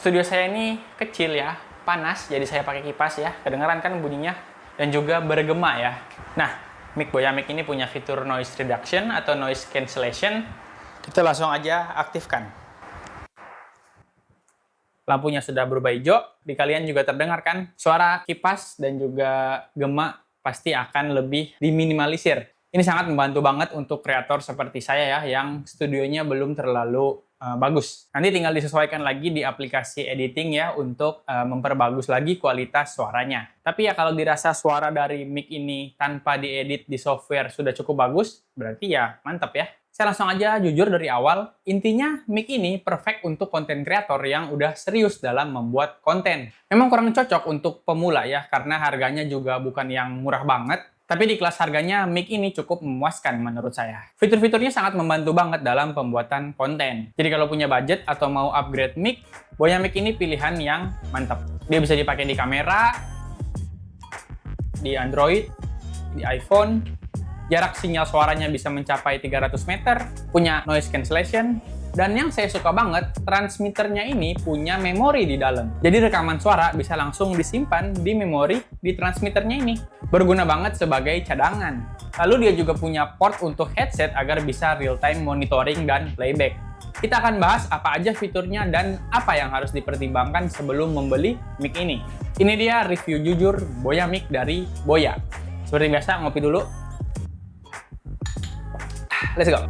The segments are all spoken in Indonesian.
Studio saya ini kecil ya, panas, jadi saya pakai kipas ya. Kedengeran kan bunyinya? Dan juga bergema ya. Nah, mic Boya Mic ini punya fitur noise reduction atau noise cancellation. Kita langsung aja aktifkan. Lampunya sudah berubah hijau, di kalian juga terdengar kan? Suara kipas dan juga gema pasti akan lebih diminimalisir. Ini sangat membantu banget untuk kreator seperti saya ya, yang studionya belum terlalu bagus. Nanti tinggal disesuaikan lagi di aplikasi editing ya, untuk memperbagus lagi kualitas suaranya. Tapi ya kalau dirasa suara dari mic ini tanpa diedit di software sudah cukup bagus, berarti ya mantap ya. Saya langsung aja jujur dari awal, intinya mic ini perfect untuk konten kreator yang udah serius dalam membuat konten. Memang kurang cocok untuk pemula ya, karena harganya juga bukan yang murah banget. Tapi di kelas harganya, mic ini cukup memuaskan menurut saya. Fitur-fiturnya sangat membantu banget dalam pembuatan konten. Jadi kalau punya budget atau mau upgrade mic, Boya Mic ini pilihan yang mantap. Dia bisa dipakai di kamera, di Android, di iPhone. Jarak sinyal suaranya bisa mencapai 300 meter, punya noise cancellation, dan yang saya suka banget, transmitternya ini punya memori di dalam. Jadi rekaman suara bisa langsung disimpan di memori di transmitternya ini. Berguna banget sebagai cadangan. Lalu dia juga punya port untuk headset agar bisa real-time monitoring dan playback. Kita akan bahas apa aja fiturnya dan apa yang harus dipertimbangkan sebelum membeli mic ini. Ini dia review jujur Boya Mic dari Boya. Seperti biasa, ngopi dulu. Let's go!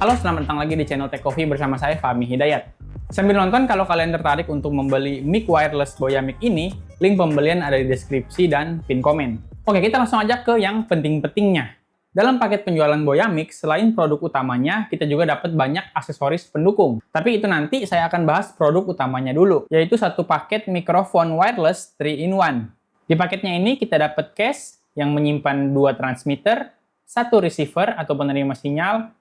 Halo, selamat datang lagi di channel Tech Coffee bersama saya, Fahmi Hidayat. Sambil nonton, kalau kalian tertarik untuk membeli mic wireless Boya Mic ini, link pembelian ada di deskripsi dan pin komen. Oke, kita langsung aja ke yang penting-pentingnya. Dalam paket penjualan Boya Mic, selain produk utamanya, kita juga dapat banyak aksesoris pendukung. Tapi itu nanti saya akan bahas produk utamanya dulu, yaitu satu paket mikrofon wireless 3-in-1. Di paketnya ini kita dapat case yang menyimpan 2 transmitter, 1 receiver atau penerima sinyal,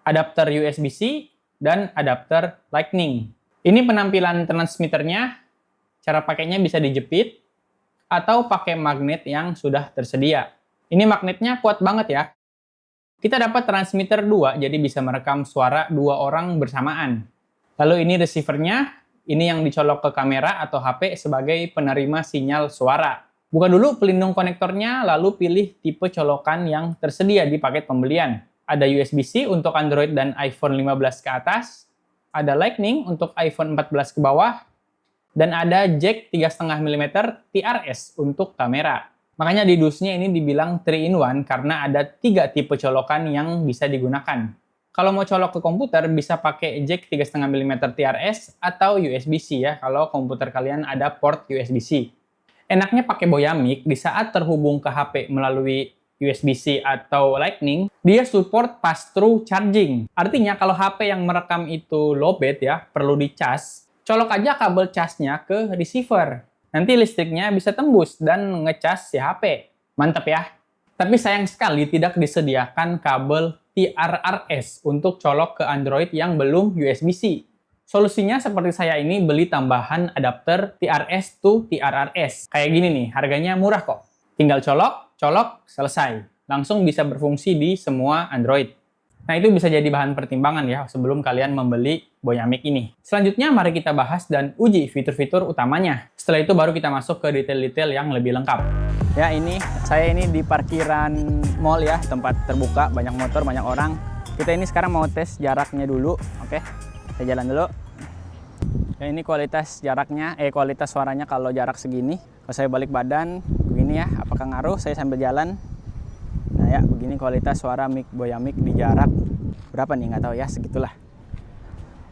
adapter USB-C, dan adapter Lightning. Ini penampilan transmitternya, cara pakainya bisa dijepit, atau pakai magnet yang sudah tersedia. Ini magnetnya kuat banget ya. Kita dapat transmitter 2, jadi bisa merekam suara 2 orang bersamaan. Lalu ini receivernya, ini yang dicolok ke kamera atau HP sebagai penerima sinyal suara. Buka dulu pelindung konektornya, lalu pilih tipe colokan yang tersedia di paket pembelian. Ada USB-C untuk Android dan iPhone 15 ke atas, ada Lightning untuk iPhone 14 ke bawah, dan ada jack 3,5 mm TRS untuk kamera. Makanya di dusnya ini dibilang 3-in-1 karena ada 3 tipe colokan yang bisa digunakan. Kalau mau colok ke komputer bisa pakai jack 3,5 mm TRS atau USB-C ya, kalau komputer kalian ada port USB-C. Enaknya pakai Boya Mic, di saat terhubung ke HP melalui USB-C atau Lightning, dia support pass-through charging. Artinya kalau HP yang merekam itu lowbat ya, perlu dicas, colok aja kabel casnya ke receiver. Nanti listriknya bisa tembus dan ngecas si HP. Mantap ya. Tapi sayang sekali tidak disediakan kabel TRRS untuk colok ke Android yang belum USB-C. Solusinya seperti saya ini beli tambahan adapter TRS to TRRS. Kayak gini nih, harganya murah kok. Tinggal colok, selesai. Langsung bisa berfungsi di semua Android. Nah, itu bisa jadi bahan pertimbangan ya sebelum kalian membeli Boya Mic ini. Selanjutnya mari kita bahas dan uji fitur-fitur utamanya. Setelah itu baru kita masuk ke detail-detail yang lebih lengkap. Ya, saya ini di parkiran mall ya, tempat terbuka, banyak motor, banyak orang. Kita ini sekarang mau tes jaraknya dulu, oke? Saya jalan dulu. Ya, ini kualitas jaraknya, kualitas suaranya kalau jarak segini. Kalau saya balik badan, begini ya, apakah ngaruh? Saya sambil jalan. Nah ya, begini kualitas suara mic Boya Mic di jarak berapa nih? Nggak tahu ya, segitulah.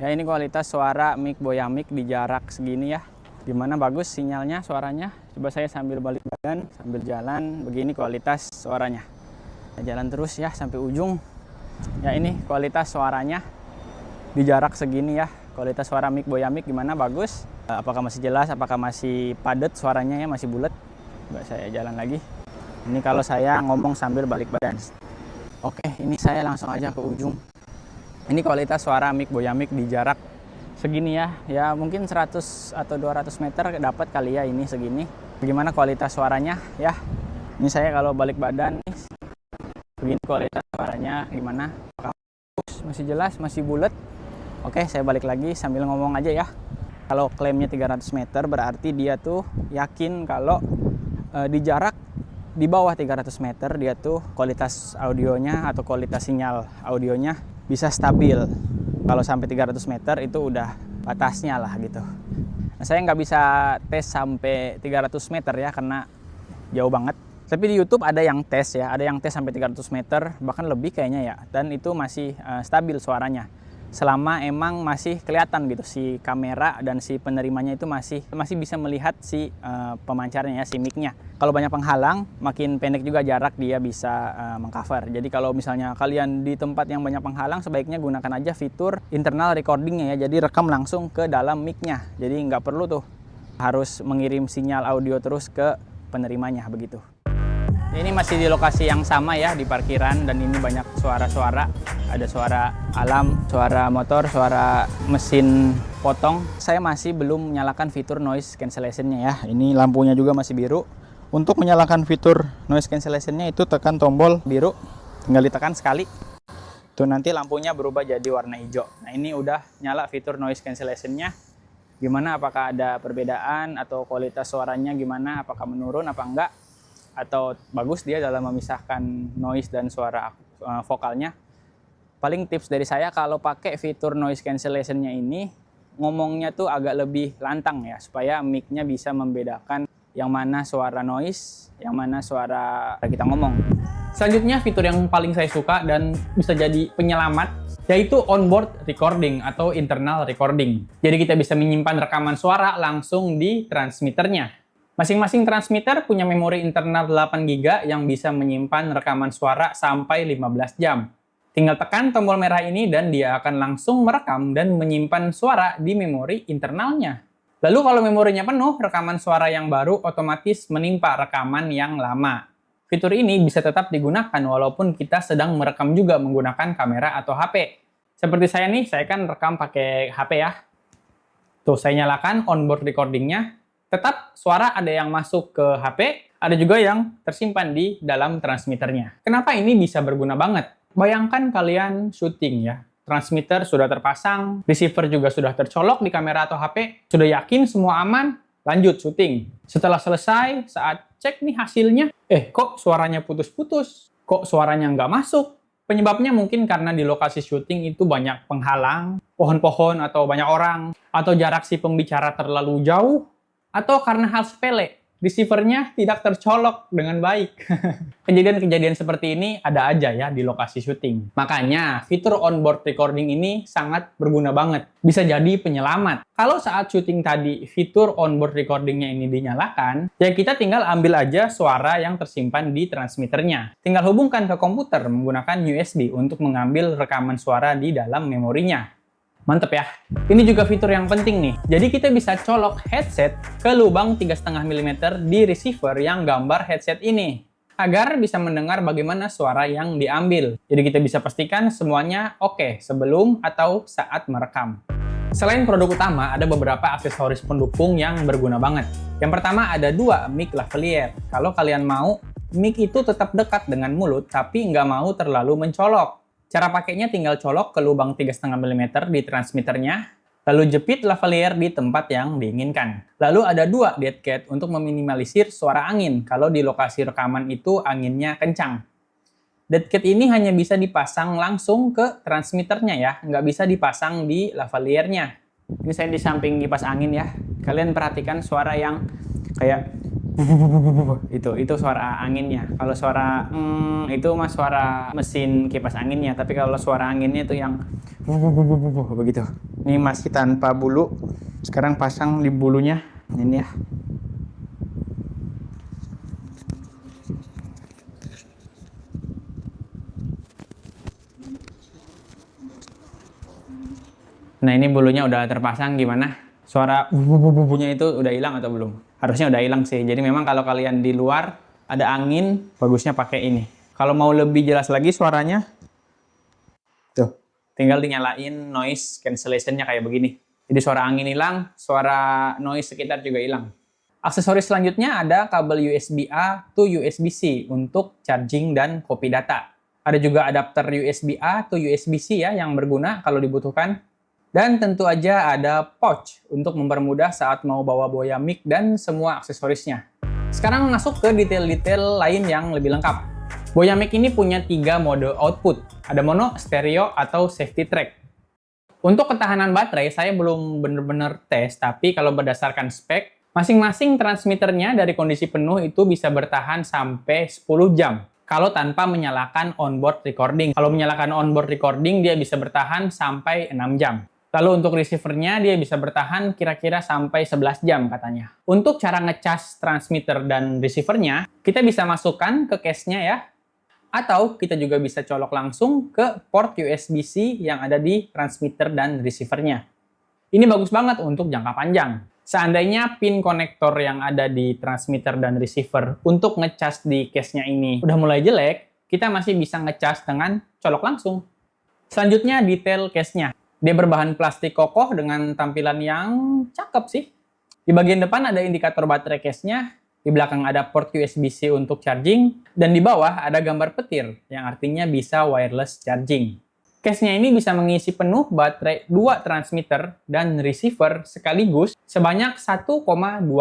Ya, ini kualitas suara mic Boya Mic di jarak segini ya. Dimana bagus sinyalnya, suaranya. Coba saya sambil balik badan, sambil jalan, begini kualitas suaranya. Ya, jalan terus ya sampai ujung. Ya, ini kualitas suaranya di jarak segini ya. Kualitas suara mic Boya Mic gimana? Bagus. Apakah masih jelas? Apakah masih padat suaranya ya? Masih bulat? Coba saya jalan lagi. Ini kalau saya ngomong sambil balik badan. Oke, ini saya langsung aja ke ujung. Ini kualitas suara mic Boya Mic di jarak segini ya. Ya mungkin 100 atau 200 meter dapat kali ya ini segini. Bagaimana kualitas suaranya ya? Ini saya kalau balik badan nih. Begini kualitas suaranya gimana? Apakah bagus? masih jelas, masih bulat. Oke, saya balik lagi sambil ngomong aja ya. Kalau klaimnya 300 meter berarti dia tuh yakin kalau di jarak di bawah 300 meter dia tuh kualitas audionya atau kualitas sinyal audionya bisa stabil. Kalau sampai 300 meter itu udah batasnya lah gitu. Nah, saya nggak bisa tes sampai 300 meter ya karena jauh banget. Tapi di YouTube ada yang tes ya, ada yang tes sampai 300 meter, bahkan lebih kayaknya ya. Dan itu masih stabil suaranya. Selama emang masih kelihatan gitu si kamera dan si penerimanya itu masih bisa melihat si pemancarnya ya, si mic-nya. Kalau banyak penghalang, makin pendek juga jarak dia bisa mengcover. Jadi kalau misalnya kalian di tempat yang banyak penghalang, sebaiknya gunakan aja fitur internal recordingnya ya. Jadi rekam langsung ke dalam mic-nya. Jadi nggak perlu tuh harus mengirim sinyal audio terus ke penerimanya begitu. Ini masih di lokasi yang sama ya, di parkiran, dan ini banyak suara-suara. Ada suara alam, suara motor, suara mesin potong. Saya masih belum menyalakan fitur noise cancellation-nya ya. Ini lampunya juga masih biru. Untuk menyalakan fitur noise cancellation-nya itu tekan tombol biru, tinggal ditekan sekali. Tuh nanti lampunya berubah jadi warna hijau. Nah ini udah nyala fitur noise cancellation-nya. Gimana, apakah ada perbedaan atau kualitas suaranya gimana, apakah menurun apa enggak? Atau bagus dia dalam memisahkan noise dan suara vokalnya. Paling tips dari saya kalau pakai fitur noise cancellation-nya ini, ngomongnya tuh agak lebih lantang ya, supaya mic-nya bisa membedakan yang mana suara noise, yang mana suara kita ngomong. Selanjutnya fitur yang paling saya suka dan bisa jadi penyelamat, yaitu onboard recording atau internal recording. Jadi kita bisa menyimpan rekaman suara langsung di transmitternya. Masing-masing transmitter punya memori internal 8 GB yang bisa menyimpan rekaman suara sampai 15 jam. Tinggal tekan tombol merah ini dan dia akan langsung merekam dan menyimpan suara di memori internalnya. Lalu kalau memorinya penuh, rekaman suara yang baru otomatis menimpa rekaman yang lama. Fitur ini bisa tetap digunakan walaupun kita sedang merekam juga menggunakan kamera atau HP. Seperti saya nih, saya kan rekam pakai HP ya. Tuh, saya nyalakan onboard recordingnya. Tetap suara ada yang masuk ke HP, ada juga yang tersimpan di dalam transmitternya. Kenapa ini bisa berguna banget? Bayangkan kalian syuting ya, transmitter sudah terpasang, receiver juga sudah tercolok di kamera atau HP, sudah yakin semua aman, lanjut syuting. Setelah selesai, saat cek nih hasilnya, kok suaranya putus-putus? Kok suaranya nggak masuk? Penyebabnya mungkin karena di lokasi syuting itu banyak penghalang, pohon-pohon atau banyak orang, atau jarak si pembicara terlalu jauh, atau karena hal sepele, receiver-nya tidak tercolok dengan baik. Kejadian-kejadian seperti ini ada aja ya di lokasi syuting. Makanya, fitur onboard recording ini sangat berguna banget. Bisa jadi penyelamat. Kalau saat syuting tadi, fitur onboard recordingnya ini dinyalakan, ya kita tinggal ambil aja suara yang tersimpan di transmitternya. Tinggal hubungkan ke komputer menggunakan USB untuk mengambil rekaman suara di dalam memorinya. Mantep ya. Ini juga fitur yang penting nih. Jadi kita bisa colok headset ke lubang 3,5 mm di receiver yang gambar headset ini, agar bisa mendengar bagaimana suara yang diambil. Jadi kita bisa pastikan semuanya oke sebelum atau saat merekam. Selain produk utama, ada beberapa aksesoris pendukung yang berguna banget. Yang pertama ada 2 mic lavalier. Kalau kalian mau, mic itu tetap dekat dengan mulut, tapi nggak mau terlalu mencolok. Cara pakainya tinggal colok ke lubang 3,5 mm di transmitternya, lalu jepit lavalier di tempat yang diinginkan. Lalu ada 2 dead cat untuk meminimalisir suara angin kalau di lokasi rekaman itu anginnya kencang. Dead cat ini hanya bisa dipasang langsung ke transmitternya ya, nggak bisa dipasang di lavaliernya. Ini saya di samping kipas angin ya. Kalian perhatikan suara yang kayak itu suara anginnya. Kalau suara itu mah suara mesin kipas anginnya, tapi kalau suara anginnya itu yang begitu. Ini masih tanpa bulu. Sekarang pasang di bulunya. Ini ya. Nah, ini bulunya udah terpasang, gimana? Suara bubububunya itu udah hilang atau belum? Harusnya udah hilang sih. Jadi memang kalau kalian di luar ada angin, bagusnya pakai ini. Kalau mau lebih jelas lagi suaranya, tuh, tinggal dinyalain noise cancellation-nya kayak begini. Jadi suara angin hilang, suara noise sekitar juga hilang. Aksesoris selanjutnya ada kabel USB-A to USB-C untuk charging dan copy data. Ada juga adapter USB-A atau USB-C ya yang berguna kalau dibutuhkan. Dan tentu aja ada pouch untuk mempermudah saat mau bawa boya mic dan semua aksesorisnya. Sekarang masuk ke detail-detail lain yang lebih lengkap. Boya mic ini punya 3 mode output. Ada mono, stereo, atau safety track. Untuk ketahanan baterai, saya belum benar-benar tes, tapi kalau berdasarkan spek, masing-masing transmitternya dari kondisi penuh itu bisa bertahan sampai 10 jam. Kalau tanpa menyalakan onboard recording. Kalau menyalakan onboard recording, dia bisa bertahan sampai 6 jam. Lalu untuk receivernya, dia bisa bertahan kira-kira sampai 11 jam katanya. Untuk cara ngecas transmitter dan receivernya, kita bisa masukkan ke case-nya ya. Atau kita juga bisa colok langsung ke port USB-C yang ada di transmitter dan receivernya. Ini bagus banget untuk jangka panjang. Seandainya pin konektor yang ada di transmitter dan receiver untuk ngecas di case-nya ini udah mulai jelek, kita masih bisa ngecas dengan colok langsung. Selanjutnya detail case-nya. Dia berbahan plastik kokoh dengan tampilan yang cakep sih. Di bagian depan ada indikator baterai case-nya, di belakang ada port USB-C untuk charging, dan di bawah ada gambar petir yang artinya bisa wireless charging. Case-nya ini bisa mengisi penuh baterai 2 transmitter dan receiver sekaligus sebanyak 1,2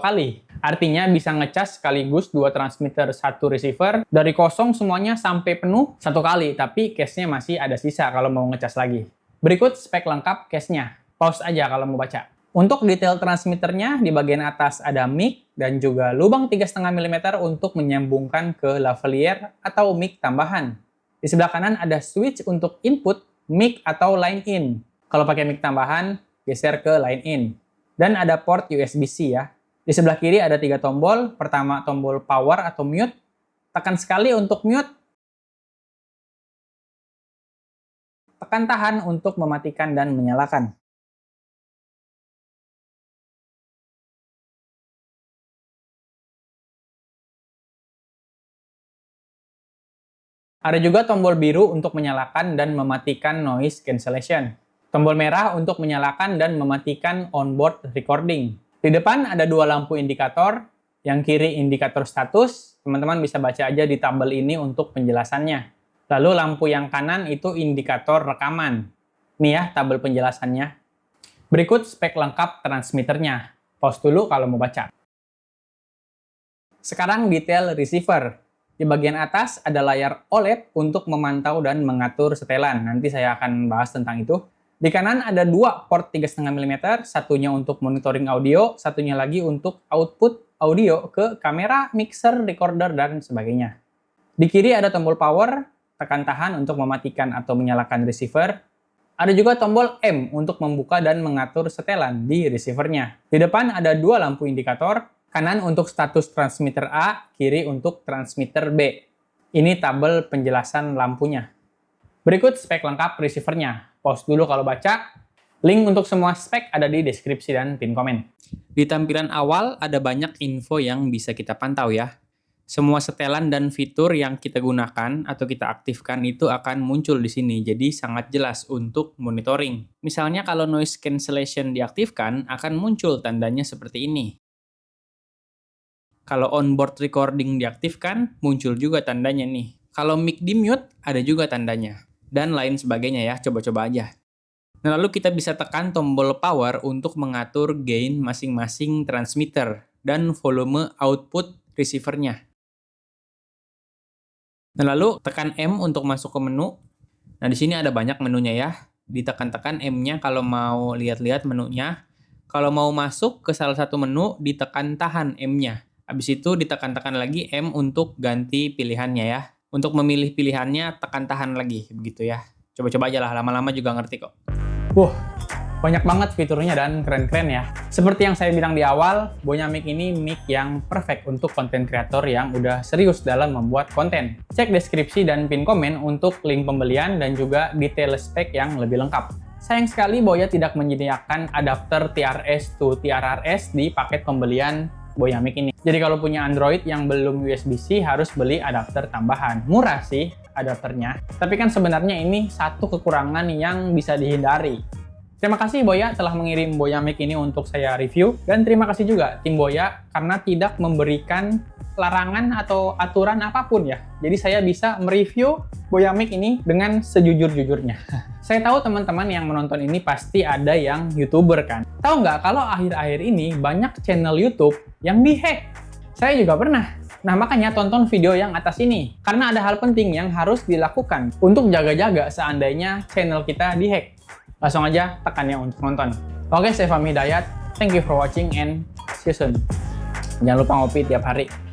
kali. Artinya bisa ngecas sekaligus 2 transmitter, 1 receiver dari kosong semuanya sampai penuh 1 kali, tapi case-nya masih ada sisa kalau mau ngecas lagi. Berikut spek lengkap case-nya. Pause aja kalau mau baca. Untuk detail transmitternya, di bagian atas ada mic dan juga lubang 3,5 mm untuk menyambungkan ke lavalier atau mic tambahan. Di sebelah kanan ada switch untuk input, mic atau line in. Kalau pakai mic tambahan, geser ke line in. Dan ada port USB-C ya. Di sebelah kiri ada 3 tombol. Pertama tombol power atau mute. Tekan sekali untuk mute. Tekan tahan untuk mematikan dan menyalakan. Ada juga tombol biru untuk menyalakan dan mematikan noise cancellation. Tombol merah untuk menyalakan dan mematikan onboard recording. Di depan ada 2 lampu indikator, yang kiri indikator status, teman-teman bisa baca aja di tabel ini untuk penjelasannya. Lalu lampu yang kanan itu indikator rekaman. Nih ya tabel penjelasannya. Berikut spek lengkap transmitternya. Pause dulu kalau mau baca. Sekarang detail receiver. Di bagian atas ada layar OLED untuk memantau dan mengatur setelan. Nanti saya akan bahas tentang itu. Di kanan ada 2 port 3,5 mm, satunya untuk monitoring audio, satunya lagi untuk output audio ke kamera, mixer, recorder, dan sebagainya. Di kiri ada tombol power, tekan tahan untuk mematikan atau menyalakan receiver. Ada juga tombol M untuk membuka dan mengatur setelan di receivernya. Di depan ada 2 lampu indikator, kanan untuk status transmitter A, kiri untuk transmitter B. Ini tabel penjelasan lampunya. Berikut spek lengkap receivernya. Pause dulu kalau baca. Link untuk semua spek ada di deskripsi dan pin komen. Di tampilan awal ada banyak info yang bisa kita pantau ya. Semua setelan dan fitur yang kita gunakan atau kita aktifkan itu akan muncul di sini. Jadi sangat jelas untuk monitoring. Misalnya kalau noise cancellation diaktifkan, akan muncul tandanya seperti ini. Kalau onboard recording diaktifkan, muncul juga tandanya nih. Kalau mic di mute, ada juga tandanya. Dan lain sebagainya ya, coba-coba aja. Nah, lalu kita bisa tekan tombol power untuk mengatur gain masing-masing transmitter dan volume output receivernya. Nah, lalu tekan M untuk masuk ke menu. Nah, di sini ada banyak menunya ya. Ditekan-tekan M-nya kalau mau lihat-lihat menunya. Kalau mau masuk ke salah satu menu, ditekan tahan M-nya. Habis itu ditekan-tekan lagi M untuk ganti pilihannya ya. Untuk memilih pilihannya, tekan tahan lagi, begitu ya. Coba-coba aja lah, lama-lama juga ngerti kok. Banyak banget fiturnya dan keren-keren ya. Seperti yang saya bilang di awal, Boya Mic ini mic yang perfect untuk konten kreator yang udah serius dalam membuat konten. Cek deskripsi dan pin komen untuk link pembelian dan juga detail spek yang lebih lengkap. Sayang sekali Boya tidak menyediakan adapter TRS to TRRS di paket pembelian Boya Mic ini. Jadi kalau punya Android yang belum USB-C harus beli adapter tambahan. Murah sih adapternya, tapi kan sebenarnya ini satu kekurangan yang bisa dihindari. Terima kasih Boya telah mengirim Boya Mic ini untuk saya review. Dan terima kasih juga tim Boya karena tidak memberikan larangan atau aturan apapun ya. Jadi saya bisa mereview Boya Mic ini dengan sejujur-jujurnya. Saya tahu teman-teman yang menonton ini pasti ada yang YouTuber kan. Tahu nggak kalau akhir-akhir ini banyak channel YouTube yang dihack? Saya juga pernah. Nah, makanya tonton video yang atas ini. Karena ada hal penting yang harus dilakukan untuk jaga-jaga seandainya channel kita dihack. Langsung aja tekan ya untuk nonton. Oke, saya Fahmi Hidayat. Thank you for watching and see you soon. Jangan lupa ngopi tiap hari.